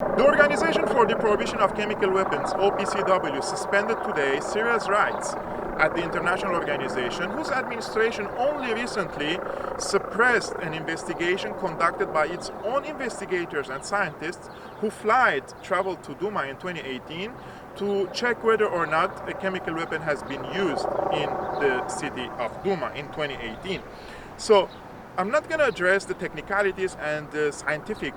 The Organization for the Prohibition of Chemical Weapons, OPCW, suspended today Syria's rights at the international organization, whose administration only recently suppressed an investigation conducted by its own investigators and scientists who traveled to Douma in 2018 to check whether or not a chemical weapon has been used in the city of Douma in 2018. So I'm not going to address the technicalities and the scientific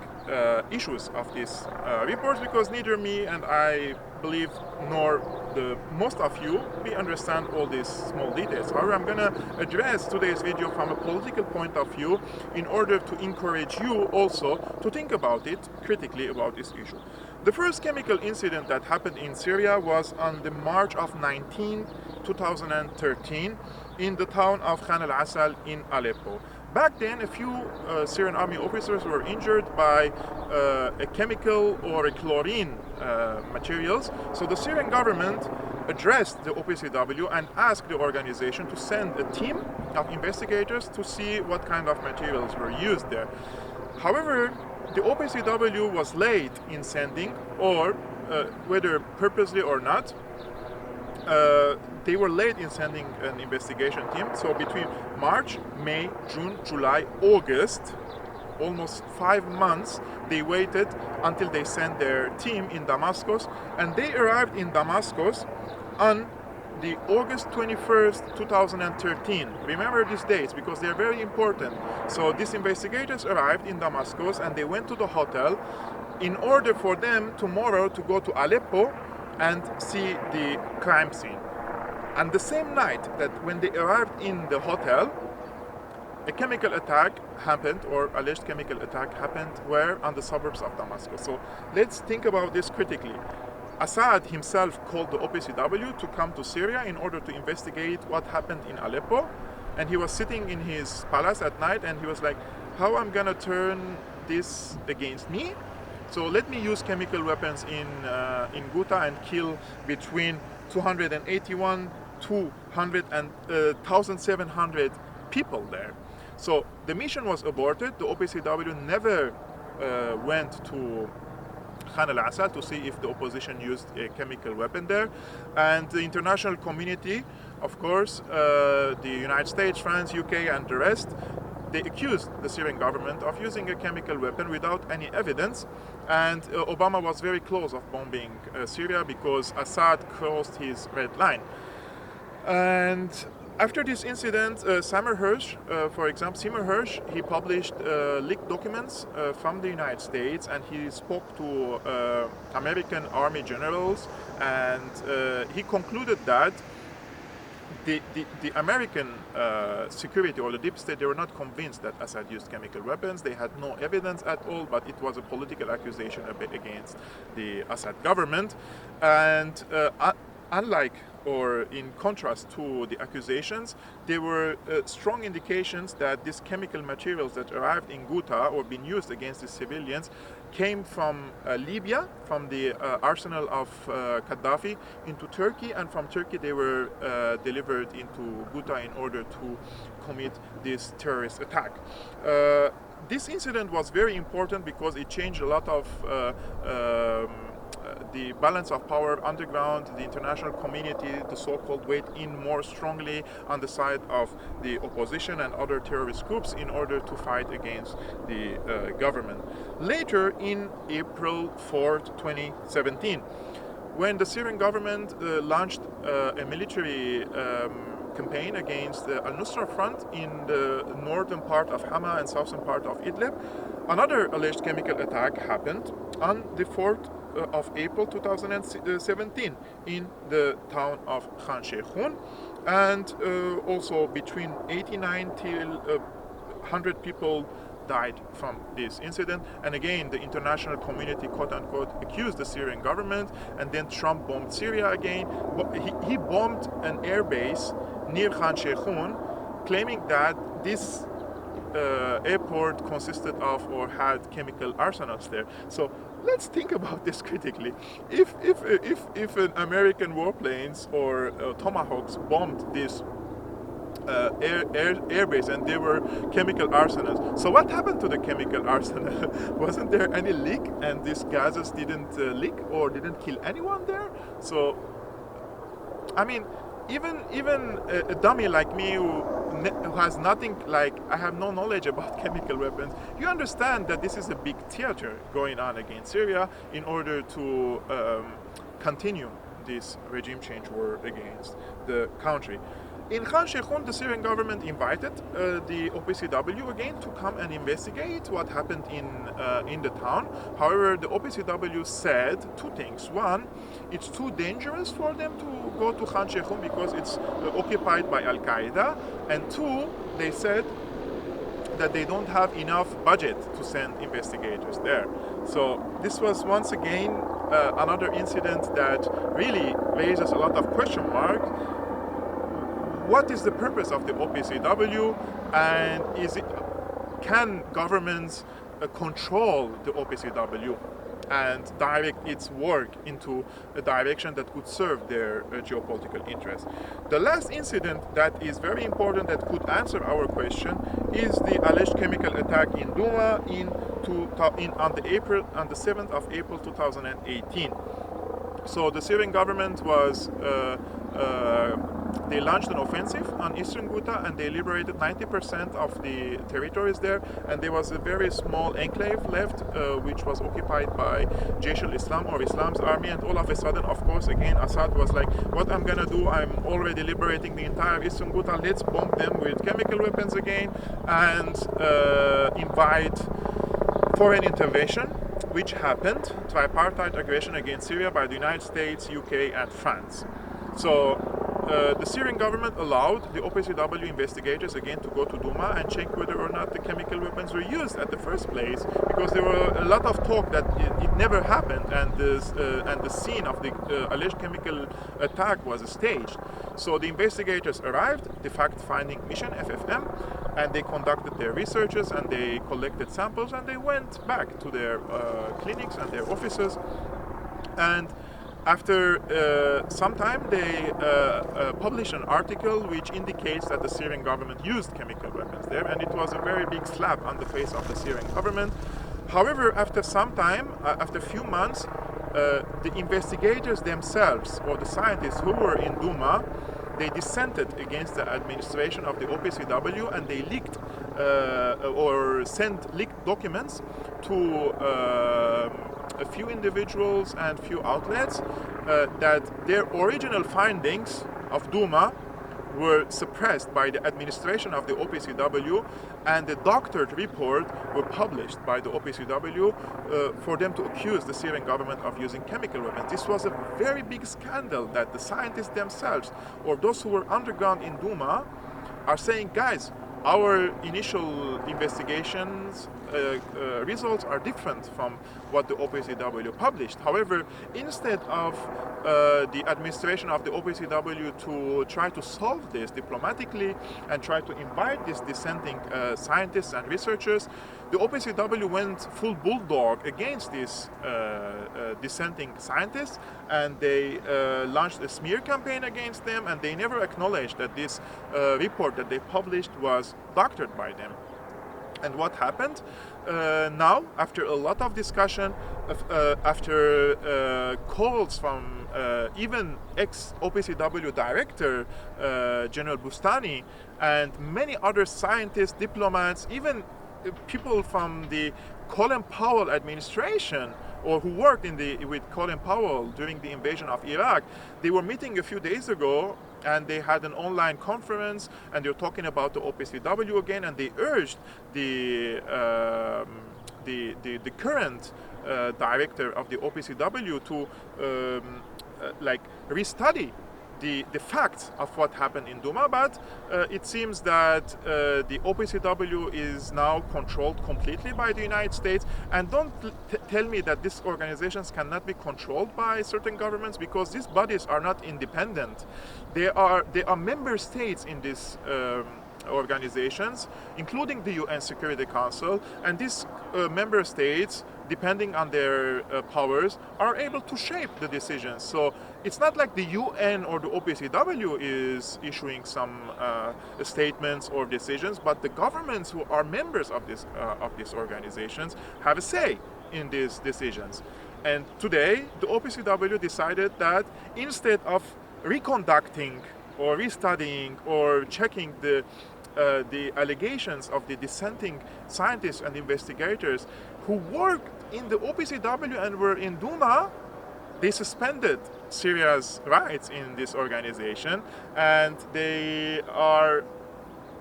issues of this report, because neither me and I believe nor the most of you, we understand all these small details. However, I'm going to address today's video from a political point of view in order to encourage you also to think about it critically about this issue. The first chemical incident that happened in Syria was on the March of 19, 2013 in the town of Khan al-Assal in Aleppo. Back then, a few Syrian army officers were injured by a chemical or a chlorine materials. So the Syrian government addressed the OPCW and asked the organization to send a team of investigators to see what kind of materials were used there. However, the OPCW was late in sending, or whether purposely or not, they were late in sending an investigation team. So between March, May, June, July, August, almost 5 months, they waited until they sent their team in Damascus, and they arrived in Damascus on the August 21st, 2013. Remember these dates because they're very important. So these investigators arrived in Damascus and they went to the hotel in order for them tomorrow to go to Aleppo and see the crime scene. And the same night that when they arrived in the hotel, a chemical attack happened, or alleged chemical attack happened, where? On the suburbs of Damascus. So let's think about this critically. Assad himself called the OPCW to come to Syria in order to investigate what happened in Aleppo, and he was sitting in his palace at night and he was like, how I'm gonna turn this against me? So let me use chemical weapons in Ghouta and kill between 281 to 1,700 people there. So the mission was aborted. The OPCW never went to Khan al-Assal to see if the opposition used a chemical weapon there. And the international community, of course, the United States, France, UK, and the rest, they accused the Syrian government of using a chemical weapon without any evidence. And Obama was very close of bombing Syria because Assad crossed his red line. And after this incident, Seymour Hersh, he published leaked documents from the United States, and he spoke to American army generals, and he concluded that the American security or the deep state, they were not convinced that Assad used chemical weapons. They had no evidence at all, but it was a political accusation against the Assad government. And unlike or in contrast to the accusations, there were strong indications that these chemical materials that arrived in Ghouta or been used against the civilians came from Libya, from the arsenal of Gaddafi, into Turkey, and from Turkey they were delivered into Ghouta in order to commit this terrorist attack. This incident was very important because it changed a lot of the balance of power underground. The international community, the so-called, weighed in more strongly on the side of the opposition and other terrorist groups in order to fight against the government. Later, in April 4th, 2017, when the Syrian government launched a military campaign against the Al-Nusra Front in the northern part of Hama and southern part of Idlib, another alleged chemical attack happened on the 4th of April 2017 in the town of Khan Sheikhoun, and also between 89 till 100 people died from this incident. And again, the international community, quote unquote, accused the Syrian government, and then Trump bombed Syria again. He bombed an air base near Khan Sheikhoun, claiming that this airport consisted of or had chemical arsenals there. So let's think about this critically. If an American warplanes or Tomahawks bombed this airbase, and there were chemical arsenals. So what happened to the chemical arsenal? Wasn't there any leak, and these gases didn't leak or didn't kill anyone there? So, I mean, even a dummy like me who has nothing, like I have no knowledge about chemical weapons, you understand that this is a big theater going on against Syria in order to continue this regime change war against the country. In Khan Sheikhun, the Syrian government invited the OPCW again to come and investigate what happened in the town. However, the OPCW said two things. One, it's too dangerous for them to go to Khan Sheikhun because it's occupied by Al-Qaeda. And two, they said that they don't have enough budget to send investigators there. So this was once again another incident that really raises a lot of question marks. What is the purpose of the OPCW, and can governments control the OPCW and direct its work into a direction that could serve their geopolitical interests? The last incident that is very important, that could answer our question, is the alleged chemical attack in Douma on the 7th of April 2018. So the Syrian government was they launched an offensive on eastern Ghouta, and they liberated 90% of the territories there, and there was a very small enclave left which was occupied by Jaish al-Islam, or Islam's army. And all of a sudden, of course, again Assad was like, what I'm gonna do, I'm already liberating the entire eastern Ghouta, let's bomb them with chemical weapons again and invite foreign intervention, which happened, tripartite aggression against Syria by the United States, UK and France. So the Syrian government allowed the OPCW investigators again to go to Douma and check whether or not the chemical weapons were used at the first place, because there were a lot of talk that it never happened, and the scene of the alleged chemical attack was staged. So the investigators arrived, the fact-finding mission FFM, and they conducted their researches and they collected samples and they went back to their clinics and their offices. And after some time, they published an article which indicates that the Syrian government used chemical weapons there, and it was a very big slap on the face of the Syrian government. However, after some time, after a few months, the investigators themselves, or the scientists who were in Douma, they dissented against the administration of the OPCW, and they leaked or sent leaked documents to a few individuals and few outlets that their original findings of Douma were suppressed by the administration of the OPCW, and the doctored report were published by the OPCW for them to accuse the Syrian government of using chemical weapons. This was a very big scandal that the scientists themselves, or those who were underground in Douma, are saying, guys, our initial investigations results are different from what the OPCW published. However, instead of the administration of the OPCW to try to solve this diplomatically and try to invite these dissenting scientists and researchers, the OPCW went full bulldog against these dissenting scientists, and they launched a smear campaign against them, and they never acknowledged that this report that they published was doctored by them. And what happened? Now, after a lot of discussion, after calls from even ex-OPCW director General Bustani and many other scientists, diplomats, even people from the Colin Powell administration, or who worked with Colin Powell during the invasion of Iraq, they were meeting a few days ago, and they had an online conference, and they were talking about the OPCW again, and they urged the current director of the OPCW to restudy the facts of what happened in Douma. But it seems that the OPCW is now controlled completely by the United States. And don't tell me that these organizations cannot be controlled by certain governments, because these bodies are not independent. They are member states in this organizations, including the UN Security Council, and these member states, depending on their powers, are able to shape the decisions. So it's not like the UN or the OPCW is issuing some statements or decisions, but the governments who are members of these organizations have a say in these decisions. And today, the OPCW decided that instead of reconducting or restudying or checking the allegations of the dissenting scientists and investigators who worked in the OPCW and were in Douma, they suspended Syria's rights in this organization, and they are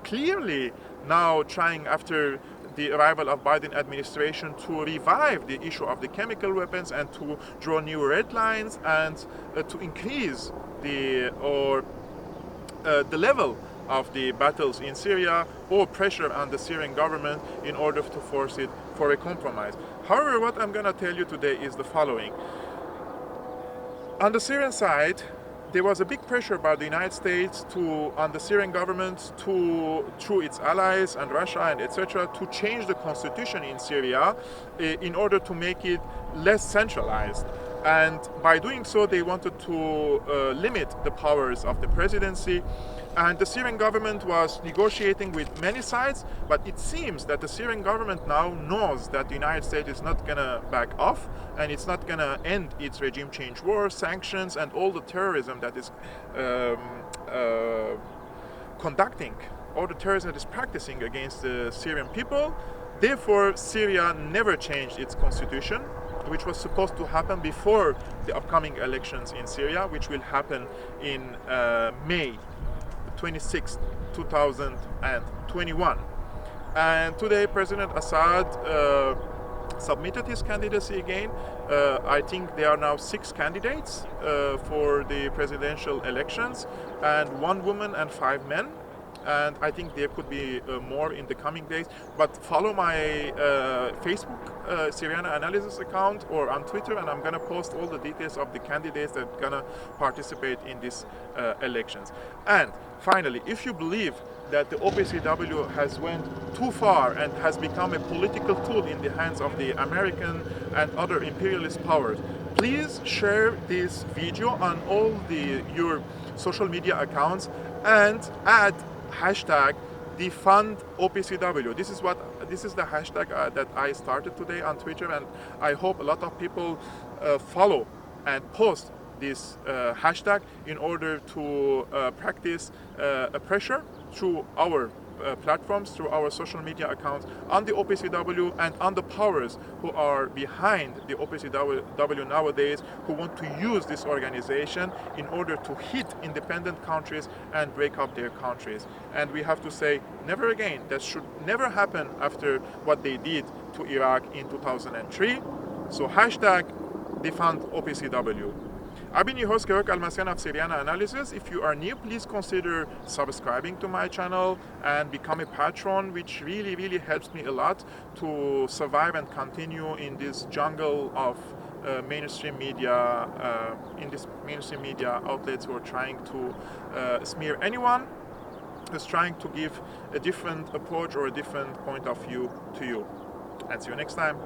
clearly now trying, after the arrival of Biden administration, to revive the issue of the chemical weapons and to draw new red lines and to increase the level of the battles in Syria or pressure on the Syrian government in order to force it for a compromise. However, what I'm going to tell you today is the following. On the Syrian side, there was a big pressure by the United States on the Syrian government through its allies and Russia and etc. to change the constitution in Syria in order to make it less centralized. And by doing so, they wanted to limit the powers of the presidency. And the Syrian government was negotiating with many sides, but it seems that the Syrian government now knows that the United States is not going to back off, and it's not going to end its regime change war, sanctions, and all the terrorism that is conducting, all the terrorism that is practicing against the Syrian people. Therefore, Syria never changed its constitution, which was supposed to happen before the upcoming elections in Syria, which will happen in May 26, 2021. And today President Assad submitted his candidacy again. I think there are now 6 candidates for the presidential elections, and 1 woman and 5 men. And I think there could be more in the coming days. But follow my Facebook Syriana Analysis account or on Twitter, and I'm going to post all the details of the candidates that are going to participate in these elections. And finally, if you believe that the OPCW has went too far and has become a political tool in the hands of the American and other imperialist powers, please share this video on all your social media accounts and add hashtag defund OPCW. This is the hashtag that I started today on Twitter, and I hope a lot of people follow and post this hashtag in order to practice a pressure through our platforms, through our social media accounts on the OPCW and on the powers who are behind the OPCW nowadays, who want to use this organization in order to hit independent countries and break up their countries. And we have to say, never again. That should never happen after what they did to Iraq in 2003. So hashtag defund OPCW. I've been your host, Almassian of Syriana Analysis. If you are new, please consider subscribing to my channel and become a patron, which really, really helps me a lot to survive and continue in this jungle of mainstream media, in this mainstream media outlets who are trying to smear anyone who's trying to give a different approach or a different point of view to you. And see you next time.